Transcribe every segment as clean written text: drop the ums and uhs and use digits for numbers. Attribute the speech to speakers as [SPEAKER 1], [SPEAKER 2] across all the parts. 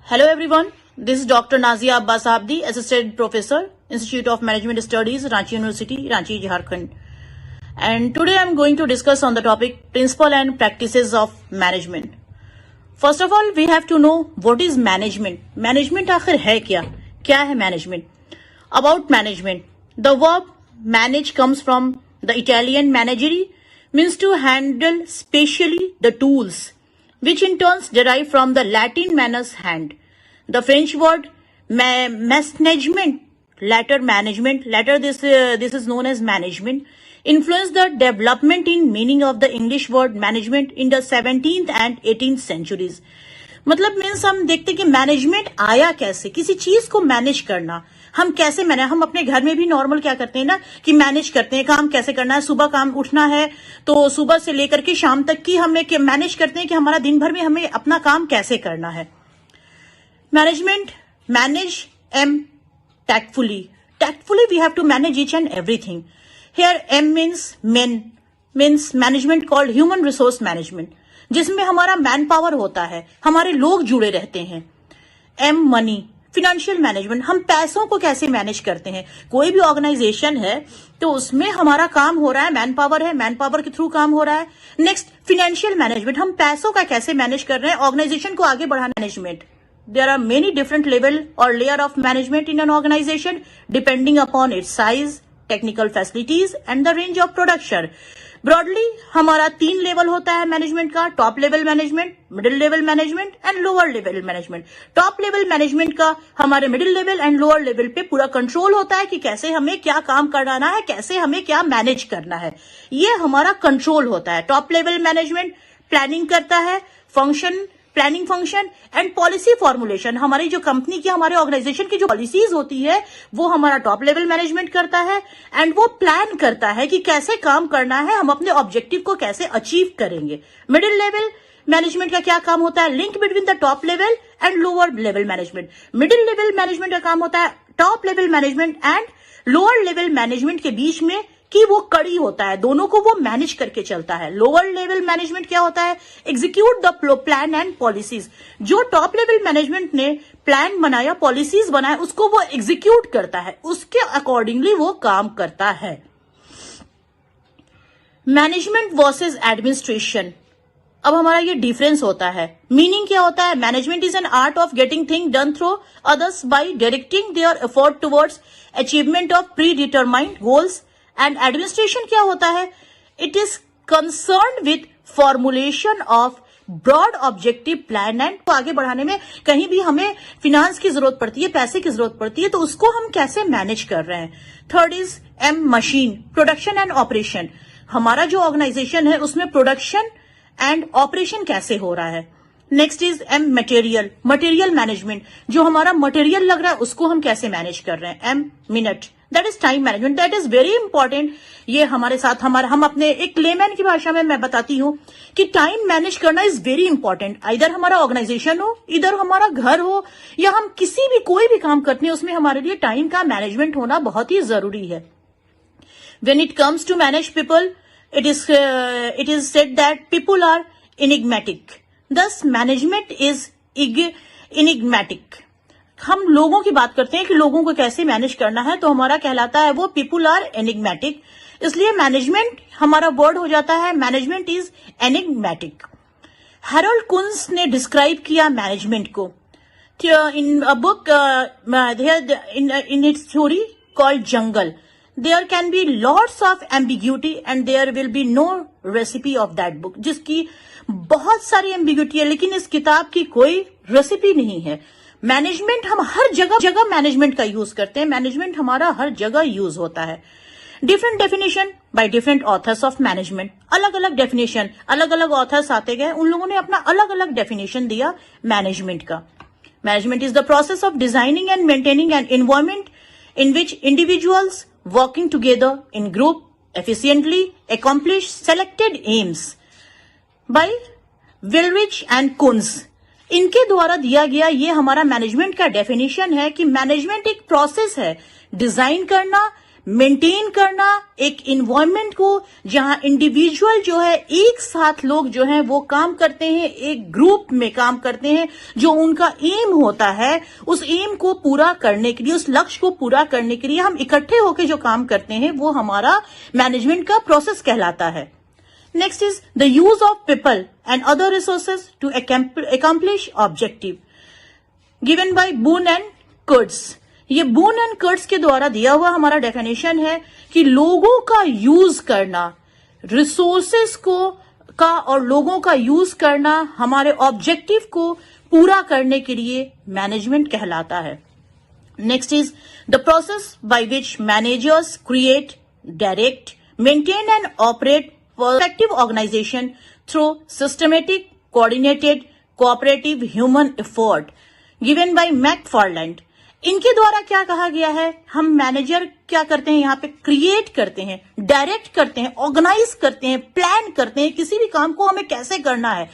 [SPEAKER 1] Hello everyone, this is Dr. Nazia Abbas Abdi, Assistant Professor, Institute of Management Studies, Ranchi University, Ranchi, Jharkhand. And today I am going to discuss on the topic Principles and Practices of Management. First of all, we have to know what is management. Management आखिर है क्या? क्या है management? About management, the verb manage comes from the Italian managere, means to handle specially the tools, which in turn derive from the Latin manus hand. The French word management, latter management, latter this is known as management, influenced the development in meaning of the English word management in the 17th and 18th centuries. मतलब means हम देखते कि management आया कैसे, किसी चीज को manage करना, हम कैसे मैनेज, हम अपने घर में भी नॉर्मल क्या करते हैं ना कि मैनेज करते हैं, काम कैसे करना है, सुबह काम उठना है तो सुबह से लेकर के शाम तक की हमें मैनेज करते हैं कि हमारा दिन भर में हमें अपना काम कैसे करना है. Management, manage men tactfully we have to manage each and everything. Here M means management called human resource management, जिसमें हमारा मैन पावर होता है, हमारे लोग जुड़े रहते हैं. एम मनी, फिनेंशियल मैनेजमेंट, हम पैसों को कैसे मैनेज करते हैं. कोई भी ऑर्गेनाइजेशन है तो उसमें हमारा काम हो रहा है, मैन पावर है, मैन पावर के थ्रू काम हो रहा है. नेक्स्ट फिनेंशियल मैनेजमेंट, हम पैसों का कैसे मैनेज कर रहे हैं, ऑर्गेनाइजेशन को आगे बढ़ाना. Management, there are many different level or layer of management in an organization depending upon its size, technical facilities and the range of production. Broadly हमारा 3 लेवल होता है मैनेजमेंट का, top level management, middle level management and lower level management. Top level management का हमारे middle level and lower level पे पूरा control होता है कि कैसे हमें क्या काम करना है, कैसे हमें क्या मैनेज करना है, ये हमारा कंट्रोल होता है. टॉप लेवल मैनेजमेंट प्लानिंग करता है, planning function and policy formulation, हमारी जो कंपनी की, हमारे ऑर्गेनाइजेशन की जो पॉलिसीज होती है वो हमारा टॉप लेवल मैनेजमेंट करता है. एंड वो प्लान करता है कि कैसे काम करना है, हम अपने ऑब्जेक्टिव को कैसे अचीव करेंगे. मिडिल लेवल मैनेजमेंट का क्या काम होता है, link between the top level and lower level management. Middle level management का काम होता है top level management and lower level management के बीच में कि वो कड़ी होता है, दोनों को वो मैनेज करके चलता है. लोअर लेवल मैनेजमेंट क्या होता है, execute the plan and policies. जो टॉप लेवल मैनेजमेंट ने प्लान बनाया, पॉलिसीज बनाया, उसको वो एग्जीक्यूट करता है, उसके अकॉर्डिंगली वो काम करता है. मैनेजमेंट वर्सेस एडमिनिस्ट्रेशन, अब हमारा ये डिफरेंस होता है. मीनिंग क्या होता है, management is an art of getting thing done through others by directing their effort towards achievement of predetermined goals. And administration क्या होता है, it is concern with formulation of broad objective plan and को आगे बढ़ाने में कहीं भी हमें फिनांस की जरूरत पड़ती है, पैसे की जरूरत पड़ती है, तो उसको हम कैसे मैनेज कर रहे हैं. Third is M machine, production and operation, हमारा जो ऑर्गेनाइजेशन है उसमें प्रोडक्शन एंड ऑपरेशन कैसे हो रहा है. Next is M material management, जो हमारा मटेरियल लग रहा है उसको हम कैसे मैनेज कर रहे हैं. M minute, that is time management, that is very important. ये हमारे साथ हम अपने एक लेमैन की भाषा में मैं बताती हूं कि टाइम मैनेज करना इज वेरी इंपॉर्टेंट. इधर हमारा ऑर्गेनाइजेशन हो, इधर हमारा घर हो, या हम किसी भी कोई भी काम करते हैं उसमें हमारे लिए टाइम का मैनेजमेंट होना बहुत ही जरूरी है. When it comes to manage people, it is said that people are enigmatic, thus management is enigmatic. हम लोगों की बात करते हैं कि लोगों को कैसे मैनेज करना है, तो हमारा कहलाता है वो people are enigmatic, इसलिए मैनेजमेंट हमारा वर्ड हो जाता है मैनेजमेंट इज enigmatic. हैरोल्ड कुंस ने डिस्क्राइब किया मैनेजमेंट को in a book in its theory called Jungle. There can be lots of ambiguity and there will be no recipe of that book, जिसकी बहुत सारी एम्बिग्यूटी है लेकिन इस किताब की कोई रेसिपी नहीं है. मैनेजमेंट हम हर जगह मैनेजमेंट का यूज करते हैं, मैनेजमेंट हमारा हर जगह यूज होता है. Different definition by different authors of management, अलग अलग डेफिनेशन, अलग अलग ऑथर्स आते गए, उन लोगों ने अपना अलग अलग डेफिनेशन दिया मैनेजमेंट का. Management is the process of designing and maintaining an environment in which individuals working together in group efficiently accomplish selected aims. by Wilrich and Kunz, इनके द्वारा दिया गया ये हमारा मैनेजमेंट का डेफिनेशन है कि मैनेजमेंट एक प्रोसेस है, डिजाइन करना, मेंटेन करना एक इन्वायरमेंट को जहां इंडिविजुअल जो है एक साथ लोग जो है वो काम करते हैं, एक ग्रुप में काम करते हैं, जो उनका एम होता है उस एम को पूरा करने के लिए, उस लक्ष्य को पूरा करने के लिए हम इकट्ठे होकर जो काम करते हैं वो हमारा मैनेजमेंट का प्रोसेस कहलाता है। Next is the use of people and other resources to accomplish objective given by Boone and Kurtz. ये बून एंड कर्ट्ज के द्वारा दिया हुआ हमारा डेफिनेशन है कि लोगों का यूज करना, रिसोर्सेस का और लोगों का यूज करना हमारे ऑब्जेक्टिव को पूरा करने के लिए मैनेजमेंट कहलाता है। Next is the process by which managers create, direct, maintain and operate effective organization through systematic, coordinated, cooperative human effort given by मैकफार्लैंड। इनके द्वारा क्या कहा गया है, हम मैनेजर क्या करते हैं, यहाँ पे क्रिएट करते हैं, डायरेक्ट करते हैं, ऑर्गेनाइज करते हैं, प्लान करते हैं, किसी भी काम को हमें कैसे करना है।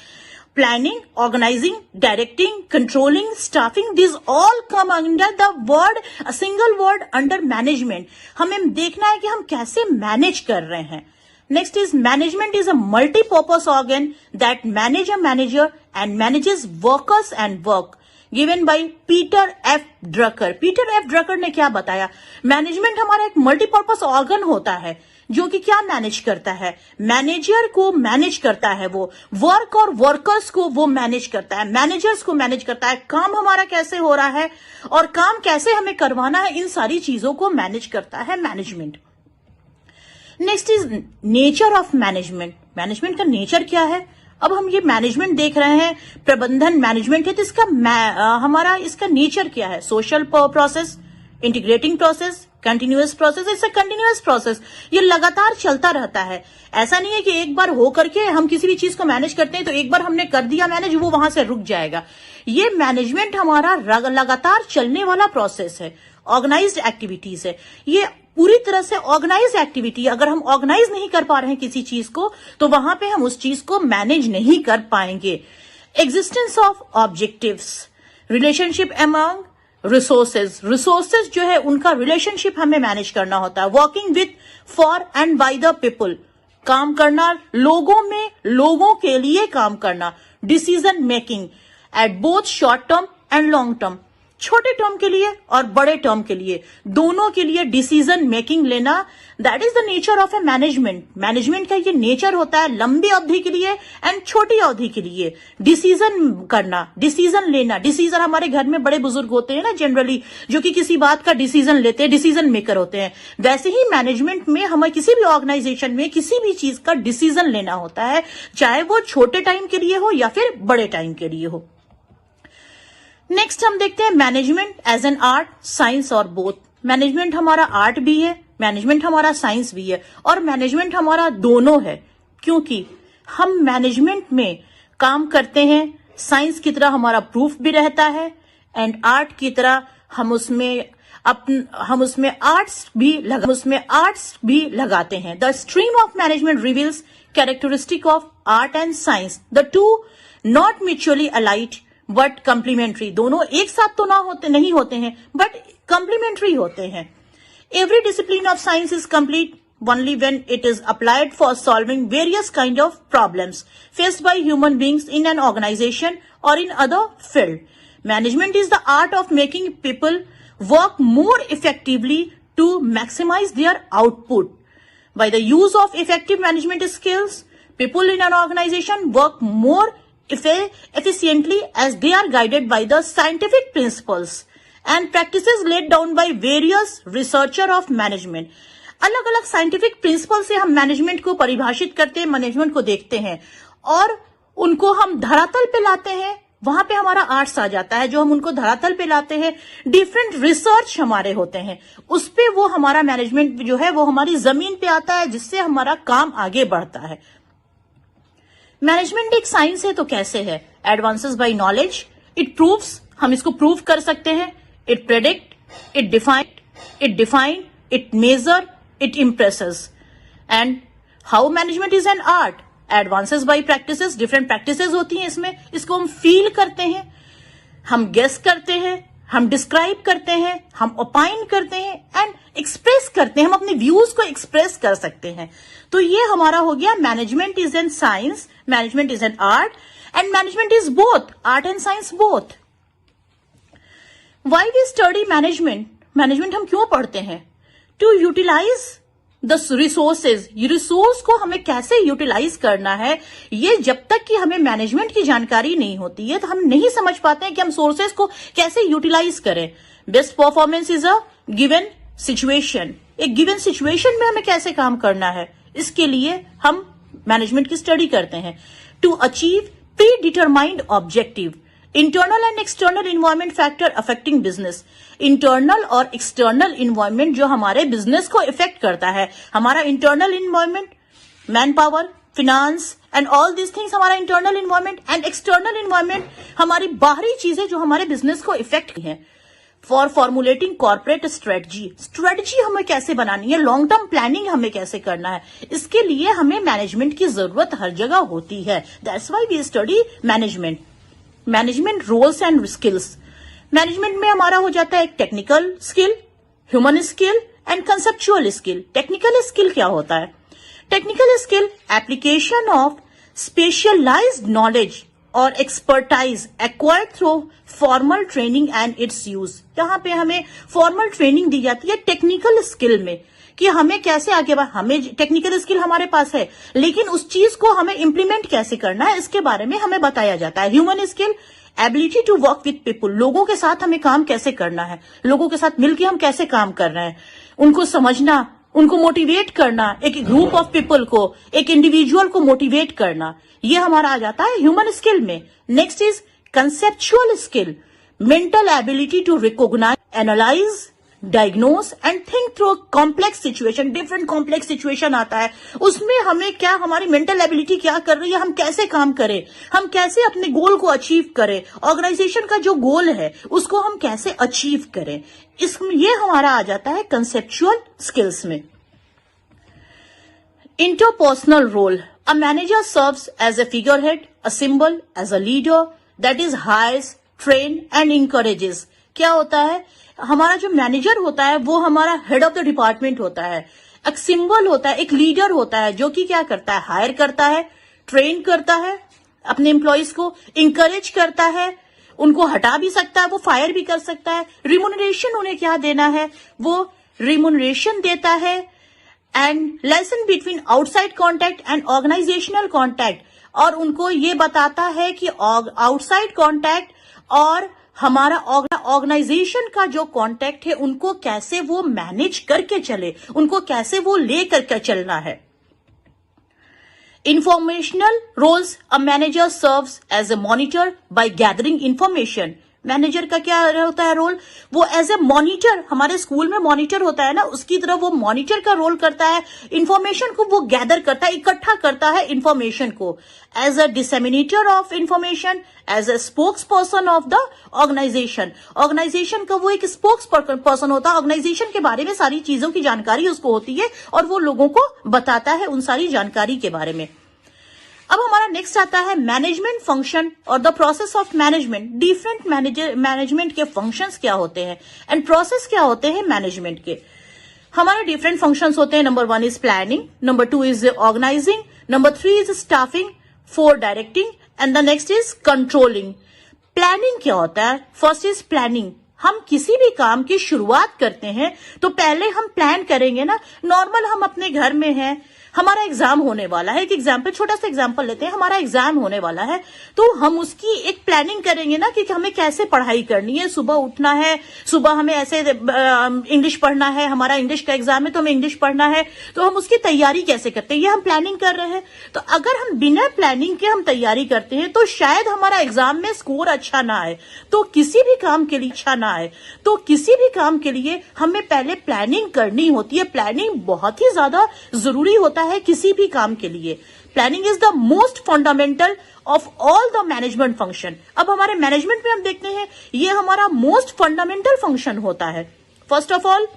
[SPEAKER 1] Planning, organizing, directing, controlling, staffing, this all come under the word, a single word under management. हमें देखना है कि हम कैसे मैनेज कर रहे हैं। Next is management is a multi-purpose organ that manage a manager and manages workers and work given by Peter F. Drucker। Peter F. Drucker ने क्या बताया, मैनेजमेंट हमारा एक मल्टीपर्पस ऑर्गन होता है जो कि क्या मैनेज करता है, मैनेजर को मैनेज करता है, वो वर्क और वर्कर्स को वो मैनेज करता है, मैनेजर्स को मैनेज करता है, काम हमारा कैसे हो रहा है और काम कैसे हमें करवाना है, इन सारी चीजों को मैनेज करता है management. Next is nature of management. Management का नेचर क्या है, अब हम ये मैनेजमेंट देख रहे हैं, प्रबंधन मैनेजमेंट है, तो इसका हमारा इसका नेचर क्या है, social process, integrating process, continuous process. It's a continuous process, ये लगातार चलता रहता है। ऐसा नहीं है कि एक बार हो करके हम किसी भी चीज को मैनेज करते हैं तो एक बार हमने कर दिया मैनेज, वो वहां से रुक जाएगा। ये मैनेजमेंट हमारा लगातार चलने वाला प्रोसेस है, ऑर्गेनाइज्ड एक्टिविटीज है। ये पूरी तरह से ऑर्गेनाइज एक्टिविटी, अगर हम ऑर्गेनाइज नहीं कर पा रहे हैं किसी चीज को तो वहां पे हम उस चीज को मैनेज नहीं कर पाएंगे। Existence of objectives, relationship among resources, resources जो है उनका रिलेशनशिप हमें मैनेज करना होता है। Working with, for and by the people, काम करना लोगों में, लोगों के लिए काम करना। Decision making at both short term and long term, छोटे टर्म के लिए और बड़े टर्म के लिए, दोनों के लिए डिसीजन मेकिंग लेना, that is the nature of A management. Management का ये नेचर होता है, लंबी अवधि के लिए एंड छोटी अवधि के लिए डिसीजन करना, डिसीजन लेना। डिसीजन, हमारे घर में बड़े बुजुर्ग होते हैं ना जनरली, जो कि किसी बात का डिसीजन लेते हैं, डिसीजन मेकर होते हैं। वैसे ही मैनेजमेंट में हमें किसी भी ऑर्गेनाइजेशन में किसी भी चीज का डिसीजन लेना होता है, चाहे वो छोटे टाइम के लिए हो या फिर बड़े टाइम के लिए हो। नेक्स्ट हम देखते हैं management as an art, science और बोथ। मैनेजमेंट हमारा आर्ट भी है, मैनेजमेंट हमारा साइंस भी है, और मैनेजमेंट हमारा दोनों है, क्योंकि हम मैनेजमेंट में काम करते हैं, साइंस की तरह हमारा प्रूफ भी रहता है एंड आर्ट की तरह हम उसमें आर्ट्स भी लगाते हैं। The stream of management reveals characteristic of art and science, the two not mutually allied but complementary. दोनों एक साथ तो नहीं होते हैं बट कंप्लीमेंट्री होते हैं। Every discipline of science is complete only when it is applied for solving various kind of problems faced by human beings in an organization or in other field. Management is the art of making people work more effectively to maximize their output. By the use of effective management skills, people in an organization work more efficiently as they are guided by the scientific principles and practices laid down by various researcher of management. अलग अलग scientific principle से हम management को परिभाषित करते हैं, management को देखते हैं और उनको हम धरातल पे लाते हैं। वहां पे हमारा आर्ट्स आ जाता है, जो हम उनको धरातल पे लाते हैं। डिफरेंट रिसर्च हमारे होते हैं, उस पे वो हमारा मैनेजमेंट जो है वो हमारी जमीन पे आता है, जिससे हमारा काम आगे बढ़ता है। मैनेजमेंट एक साइंस है तो कैसे है? Advances by knowledge, it proves, हम इसको प्रूव कर सकते हैं। It predict, it define, it measure, it impresses. And how management is an art, advances by practices, different practices होती हैं इसमें, इसको हम फील करते हैं, हम गेस करते हैं, हम डिस्क्राइब करते हैं, हम ओपाइन करते हैं एंड एक्सप्रेस करते हैं, हम अपने व्यूज को एक्सप्रेस कर सकते हैं। तो ये हमारा हो गया management is an science, management is an art and management is both art and science both. Why we study management, management हम क्यों पढ़ते हैं? To utilize the resources, resource को हमें कैसे यूटिलाइज करना है, ये जब तक कि हमें मैनेजमेंट की जानकारी नहीं होती है तो हम नहीं समझ पाते हैं कि हम सोर्सेज को कैसे यूटिलाइज करें। Best performance is a given situation, एक गिवन सिचुएशन में हमें कैसे काम करना है, इसके लिए हम मैनेजमेंट की स्टडी करते हैं। To achieve predetermined objective, internal and external environment factor affecting business, internal और एक्सटर्नल इन्वायरमेंट जो हमारे बिजनेस को इफेक्ट करता है। हमारा internal environment, manpower, finance and all this things हमारा internal environment, and external environment हमारी बाहरी चीजें जो हमारे बिजनेस को इफेक्ट की हैं। For formulating corporate strategy, strategy हमें कैसे बनानी है, लॉन्ग टर्म प्लानिंग हमें कैसे करना है, इसके लिए हमें मैनेजमेंट की जरूरत हर जगह होती है। That's why we study management. Management roles and skills, management में हमारा हो जाता है एक technical skill, human skill and conceptual skill. Technical skill क्या होता है? Technical skill application of specialised knowledge और expertise acquired through formal training and its use. यहाँ पे हमें फॉर्मल ट्रेनिंग दी जाती है टेक्निकल स्किल में कि हमें कैसे आगे बढ़, हमें टेक्निकल स्किल हमारे पास है लेकिन उस चीज को हमें इंप्लीमेंट कैसे करना है इसके बारे में हमें बताया जाता है। Human skill ability to work with people, लोगों के साथ हमें काम कैसे करना है, लोगों के साथ मिलकर हम कैसे काम कर रहे हैं, उनको समझना, उनको मोटिवेट करना, एक ग्रुप ऑफ पीपल को, एक इंडिविजुअल को मोटिवेट करना, ये हमारा आ जाता है ह्यूमन स्किल में। Next is conceptual skill, mental ability to recognize, analyze, diagnose and think through complex situation. Different complex situation आता है, उसमें हमें क्या, हमारी मेंटल एबिलिटी क्या कर रही है, हम कैसे काम करें, हम कैसे अपने गोल को अचीव करें, ऑर्गेनाइजेशन का जो गोल है उसको हम कैसे अचीव करें, इसमें ये हमारा आ जाता है कंसेप्चुअल स्किल्स में। Interpersonal role, a manager serves as a figurehead, a symbol, as a leader that is hires, train and encourages. क्या होता है, हमारा जो मैनेजर होता है वो हमारा हेड ऑफ द डिपार्टमेंट होता है, एक सिंबल होता है, एक लीडर होता है जो कि क्या करता है, हायर करता है, ट्रेन करता है अपने एम्प्लॉइज को, इंकरेज करता है, उनको हटा भी सकता है, वो फायर भी कर सकता है, रिम्यूनरेशन उन्हें क्या देना है, वो रिम्यूनरेशन देता है, and liaison between outside contact and organizational contact, और उनको ये बताता है कि आउटसाइड कॉन्टैक्ट और हमारा ऑर्गेनाइजेशन का जो कॉन्टैक्ट है उनको कैसे वो मैनेज करके चले, उनको कैसे वो ले करके चलना है। Informational roles, a manager serves as a monitor by gathering information. Manager का क्या होता है रोल, वो एज ए मॉनिटर, हमारे स्कूल में मॉनिटर होता है ना, उसकी तरह वो मॉनिटर का रोल करता है, इंफॉर्मेशन को वो गैदर करता है, इकट्ठा करता है इंफॉर्मेशन को, as a disseminator of information, as a spokesperson of the organisation. Organisation का वो एक स्पोक्स पर्सन होता है, ऑर्गेनाइजेशन के बारे में सारी चीजों की जानकारी उसको होती है और वो लोगों को बताता है उन सारी जानकारी के बारे में। अब हमारा नेक्स्ट आता है मैनेजमेंट फंक्शन और the process of management. Different management के फंक्शंस क्या होते हैं एंड प्रोसेस क्या होते हैं मैनेजमेंट के। हमारे डिफरेंट फंक्शंस होते हैं। Number 1 is planning, number 2 is organizing, number 3 is staffing, 4 directing and the next is controlling. Planning क्या होता है? फर्स्ट इज प्लानिंग, हम किसी भी काम की शुरुआत करते हैं तो पहले हम प्लान करेंगे ना। नॉर्मल हम अपने घर में हैं, हमारा एग्जाम होने वाला है, एक एग्जाम्पल, छोटा सा एग्जाम्पल लेते हैं, हमारा एग्जाम होने वाला है तो हम उसकी एक प्लानिंग करेंगे ना कि हमें कैसे पढ़ाई करनी है। सुबह उठना है, सुबह हमें ऐसे इंग्लिश पढ़ना है, हमारा इंग्लिश का एग्जाम है तो हमें इंग्लिश पढ़ना है, तो हम उसकी तैयारी कैसे करते हैं, ये हम प्लानिंग कर रहे हैं। तो अगर हम बिना प्लानिंग के हम तैयारी करते हैं तो शायद हमारा एग्जाम में स्कोर अच्छा ना आए, तो किसी भी काम के लिए अच्छा ना आए, तो किसी भी काम के लिए हमें पहले प्लानिंग करनी होती है। प्लानिंग बहुत ही ज्यादा जरूरी होता है किसी भी काम के लिए। Planning is the most fundamental of all the management function. अब हमारे मैनेजमेंट में हम देखते हैं ये हमारा मोस्ट फंडामेंटल फंक्शन होता है। First of all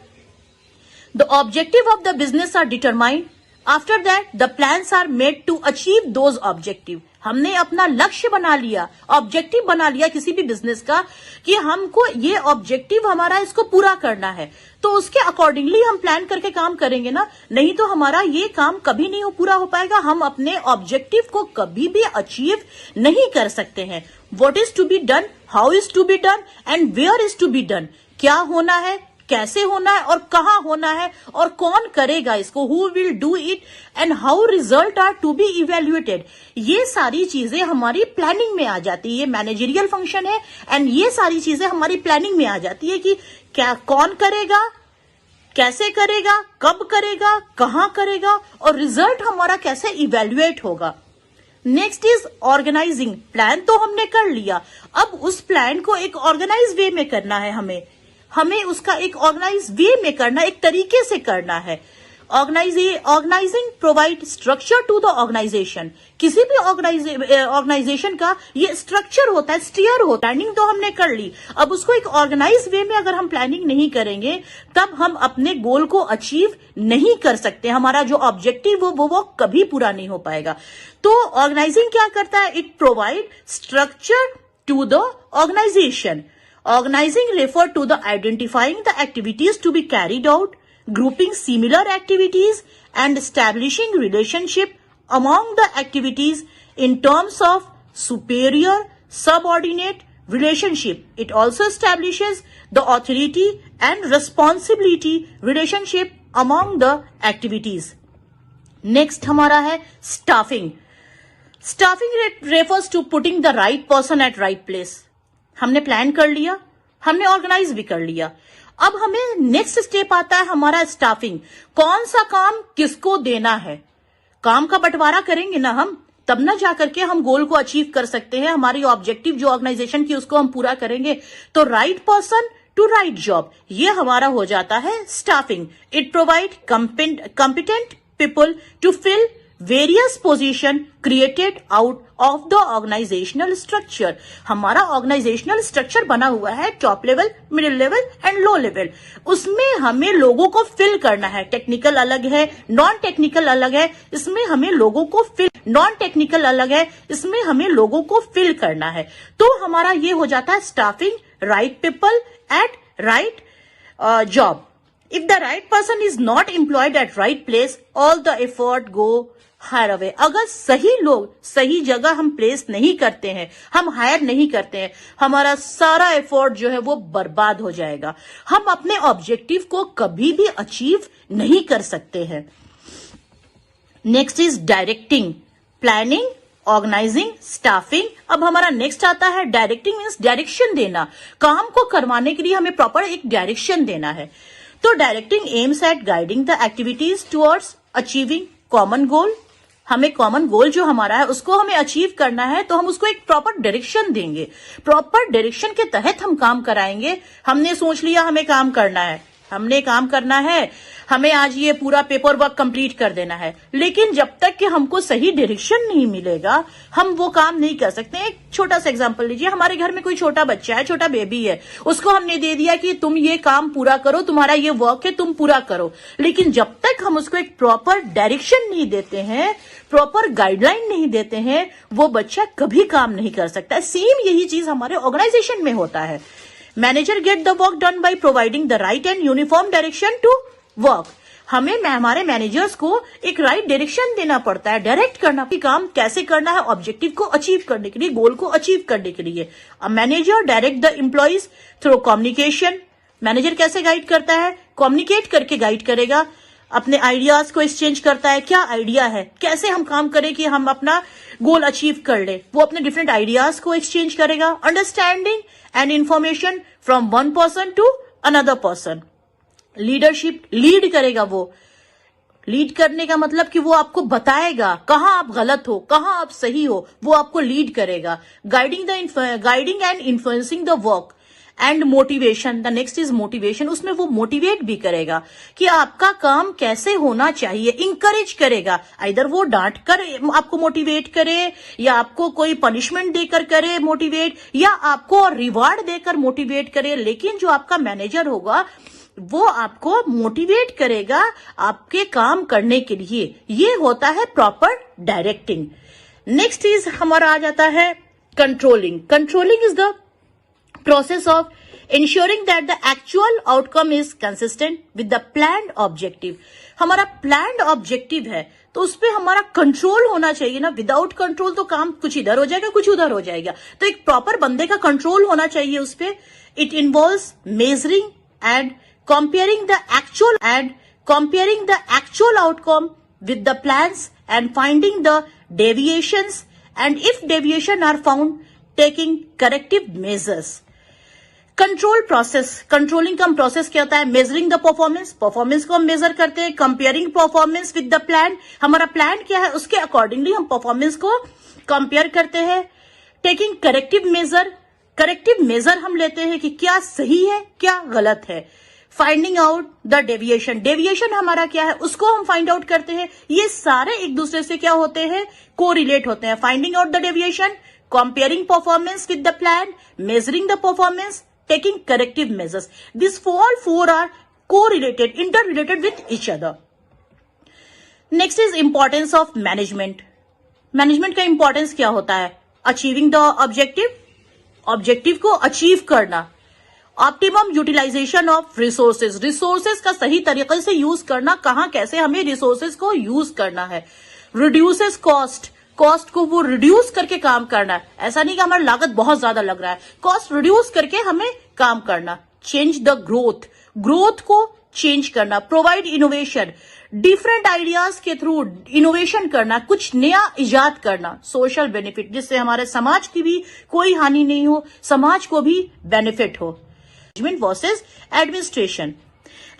[SPEAKER 1] the objective of the business are determined, after that the plans are made to achieve those objective. हमने अपना लक्ष्य बना लिया, ऑब्जेक्टिव बना लिया किसी भी बिजनेस का कि हमको ये ऑब्जेक्टिव हमारा इसको पूरा करना है, तो उसके अकॉर्डिंगली हम प्लान करके काम करेंगे ना, नहीं तो हमारा ये काम कभी नहीं पूरा हो पाएगा, हम अपने ऑब्जेक्टिव को कभी भी अचीव नहीं कर सकते हैं। What is to be done, how is to be done and where is to be done, क्या होना है, कैसे होना है और कहां होना है और कौन करेगा इसको, who will do it and how result are to be evaluated, ये सारी चीजें हमारी प्लानिंग में आ जाती है। ये मैनेजरियल फंक्शन है एंड ये सारी चीजें हमारी प्लानिंग में आ जाती है कि क्या कौन करेगा, कैसे करेगा, कब करेगा, कहां करेगा और रिजल्ट हमारा कैसे इवेल्युएट होगा। Next is organising. प्लान तो हमने कर लिया, अब उस प्लान को एक ऑर्गेनाइज वे में करना है, हमें उसका एक ऑर्गेनाइज वे में करना, एक तरीके से करना है। Organising provide structure to the organisation. किसी भी ऑर्गेनाइजेशन का ये स्ट्रक्चर होता है, स्टीयर होता है। प्लानिंग तो हमने कर ली, अब उसको एक ऑर्गेनाइज वे में अगर हम प्लानिंग नहीं करेंगे तब हम अपने गोल को अचीव नहीं कर सकते, हमारा जो ऑब्जेक्टिव हो वो कभी पूरा नहीं हो पाएगा। तो ऑर्गेनाइजिंग क्या करता है, it provide structure to the organization. Organizing refer to the identifying the activities to be carried out, grouping similar activities and establishing relationship among the activities in terms of superior subordinate relationship. It also establishes the authority and responsibility relationship among the activities. Next हमारा है staffing. Staffing refers to putting the right person at right place. हमने plan कर लिया, हमने organise भी कर लिया, अब हमें नेक्स्ट स्टेप आता है हमारा स्टाफिंग। कौन सा काम किसको देना है, काम का बंटवारा करेंगे ना हम, तब ना जाकर के हम गोल को अचीव कर सकते हैं, हमारी ऑब्जेक्टिव जो ऑर्गेनाइजेशन की उसको हम पूरा करेंगे। तो right person to right job, ये हमारा हो जाता है staffing. It provide competent people to fill various position created out of the organizational structure. हमारा ऑर्गेनाइजेशनल स्ट्रक्चर बना हुआ है top level, middle level and low level, उसमें हमें लोगों को फिल करना है। टेक्निकल अलग है, नॉन टेक्निकल अलग है, इसमें हमें लोगों को फिल करना है। तो हमारा ये हो जाता है staffing, right people at right job. If the right person is not employed at right place, all the effort go hire away. अगर सही लोग सही जगह हम प्लेस नहीं करते हैं, हम हायर नहीं करते हैं, हमारा सारा एफर्ट जो है वो बर्बाद हो जाएगा, हम अपने ऑब्जेक्टिव को कभी भी अचीव नहीं कर सकते हैं। Next is directing, planning, organizing, staffing. अब हमारा नेक्स्ट आता है डायरेक्टिंग, मीन्स डायरेक्शन देना, काम को करवाने के लिए हमें प्रॉपर एक डायरेक्शन देना है। तो directing aims at guiding the activities towards achieving common goal. हमें कॉमन गोल जो हमारा है उसको हमें अचीव करना है, तो हम उसको एक प्रॉपर डायरेक्शन देंगे, प्रॉपर डायरेक्शन के तहत हम काम कराएंगे। हमने सोच लिया हमें काम करना है, हमें आज ये पूरा पेपर वर्क कंप्लीट कर देना है, लेकिन जब तक कि हमको सही डायरेक्शन नहीं मिलेगा हम वो काम नहीं कर सकते। एक छोटा सा एग्जांपल लीजिए, हमारे घर में कोई छोटा बच्चा है, छोटा बेबी है, उसको हमने दे दिया कि तुम ये काम पूरा करो, तुम्हारा ये वर्क है, तुम पूरा करो, लेकिन जब तक हम उसको एक प्रॉपर डायरेक्शन नहीं देते हैं, प्रॉपर गाइडलाइन नहीं देते हैं, वो बच्चा कभी काम नहीं कर सकता। सेम यही चीज हमारे ऑर्गेनाइजेशन में होता है। Manager get the work done by providing the right and uniform direction to work. हमें हमारे मैनेजर्स को एक राइट डायरेक्शन देना पड़ता है, डायरेक्ट करना कि काम कैसे करना है ऑब्जेक्टिव को अचीव करने के लिए, गोल को अचीव करने के लिए। A manager direct the employees through communication. Manager कैसे गाइड करता है, कम्युनिकेट करके गाइड करेगा, अपने आइडियाज को एक्सचेंज करता है, क्या आइडिया है, कैसे हम काम करें कि हम अपना गोल अचीव कर ले, वो अपने डिफरेंट आइडियाज को एक्सचेंज करेगा। Understanding and information from one person to another person. Leadership, lead करेगा, वो लीड करने का मतलब कि वो आपको बताएगा कहां आप गलत हो, कहां आप सही हो, वो आपको लीड करेगा। Guiding and influencing the work and motivation. The next is motivation, उसमें वो मोटिवेट भी करेगा कि आपका काम कैसे होना चाहिए, इंकरेज करेगा। इधर वो डांट कर आपको मोटिवेट करे, या आपको कोई पनिशमेंट देकर करे मोटिवेट, या आपको रिवार्ड देकर मोटिवेट करे, लेकिन जो आपका मैनेजर होगा वो आपको मोटिवेट करेगा आपके काम करने के लिए। ये होता है प्रॉपर डायरेक्टिंग। नेक्स्ट इज हमारा आ जाता है controlling. Controlling is the process of ensuring that the actual outcome is consistent with the planned objective. हमारा planned objective है तो उस पे हमारा कंट्रोल होना चाहिए ना. विदाउट कंट्रोल तो काम कुछ इधर हो जाएगा कुछ उधर हो जाएगा. तो एक प्रॉपर बंदे का कंट्रोल होना चाहिए उस पे. It involves measuring and comparing the actual outcome with the plans and finding the deviations, and if deviation are found, taking corrective measures. Control process, controlling का प्रोसेस क्या होता है? मेजरिंग द परफॉर्मेंस, परफॉर्मेंस को हम major करते हैं. Comparing performance with the plan, हमारा plan क्या है उसके अकॉर्डिंगली हम परफॉर्मेंस को कंपेयर करते हैं. Taking corrective measure, corrective measure हम लेते हैं कि क्या सही है क्या गलत है. Finding out the deviation, deviation हमारा क्या है उसको हम फाइंड आउट करते हैं. ये सारे एक दूसरे से क्या होते हैं? कोरिलेट होते हैं. Finding out the deviation, comparing performance with the plan, measuring the performance, taking corrective measures. These all four are correlated, interrelated with each other. Next is importance of management. Management का importance क्या होता है? Achieving the objective, objective को achieve करना. Optimum utilization of resources, resources का सही तरीके से यूज करना. कहाँ कैसे हमें resources को यूज करना है. Reduces cost, कॉस्ट को वो रिड्यूस करके काम करना है. ऐसा नहीं कि हमारा लागत बहुत ज्यादा लग रहा है. कॉस्ट रिड्यूस करके हमें काम करना. चेंज द ग्रोथ, ग्रोथ को चेंज करना. प्रोवाइड इनोवेशन, डिफरेंट आइडियाज के थ्रू इनोवेशन करना, कुछ नया इजाद करना. सोशल बेनिफिट, जिससे हमारे समाज की भी कोई हानि नहीं हो, समाज को भी बेनिफिट हो. Management versus administration.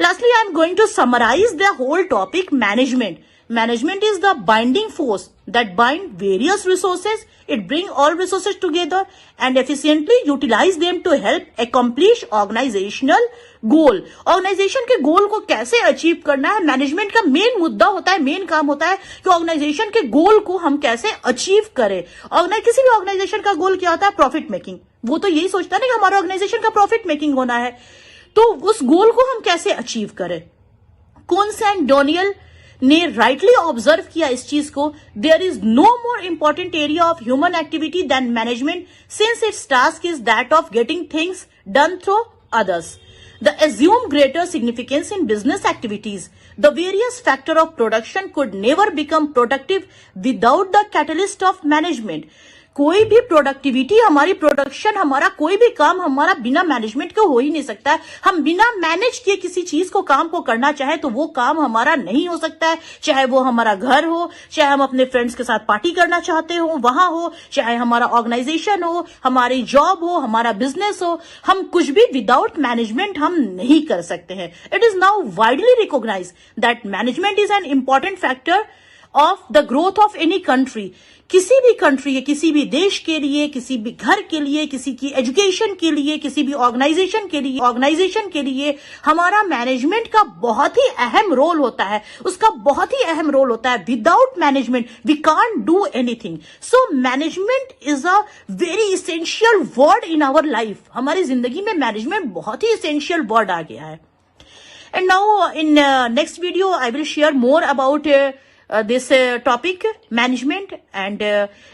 [SPEAKER 1] Lastly, I am going to summarize the whole topic management. Management is the binding force that bind various resources. It bring all resources together and efficiently utilize them to help accomplish organizational goal. Organization के गोल को कैसे achieve करना है, management का main मुद्दा होता है, main काम होता है कि ऑर्गेनाइजेशन के गोल को हम कैसे अचीव करें. किसी भी ऑर्गेनाइजेशन का गोल क्या होता है? Profit making. वो तो यही सोचता है ना कि हमारा ऑर्गेनाइजेशन का प्रॉफिट मेकिंग होना है. तो उस गोल को हम कैसे अचीव करें. कुन्स एंड डोनियल ने राइटली ऑब्जर्व किया इस चीज को. There is no more important area of human activity than management since its task is that of getting things done through others. The assume greater significance in business activities. The various factor of production could never become productive without the catalyst of management. कोई भी productivity, हमारी production, हमारा कोई भी काम हमारा बिना management के हो ही नहीं सकता है. हम बिना मैनेज किए किसी चीज को, काम को करना चाहे तो वो काम हमारा नहीं हो सकता है. चाहे वो हमारा घर हो, चाहे हम अपने फ्रेंड्स के साथ पार्टी करना चाहते हो वहां हो, चाहे हमारा ऑर्गेनाइजेशन हो, हमारी जॉब हो, हमारा बिजनेस हो, हम कुछ भी विदाउट मैनेजमेंट हम नहीं कर सकते हैं. It is now widely recognize that management is an important factor of the growth of any country. किसी भी कंट्री के, किसी भी देश के लिए, किसी भी घर के लिए, किसी की एजुकेशन के लिए, किसी भी ऑर्गेनाइजेशन के लिए हमारा मैनेजमेंट का बहुत ही अहम रोल होता है. उसका बहुत ही अहम रोल होता है. Without management we can't do anything. So management is a very essential word in our life. हमारी जिंदगी में मैनेजमेंट बहुत ही इसेंशियल वर्ड आ गया है. And now in next video I will share more about this topic management, and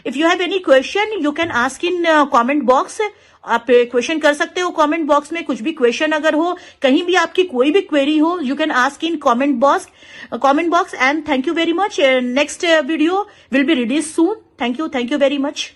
[SPEAKER 1] if you have any question you can ask in comment box. आप question कर सकते हो कमेंट बॉक्स में. कुछ भी क्वेश्चन अगर हो, कहीं भी आपकी कोई भी क्वेरी हो, you can ask in comment box. And thank you very much. Next video will be release soon. Thank you very much.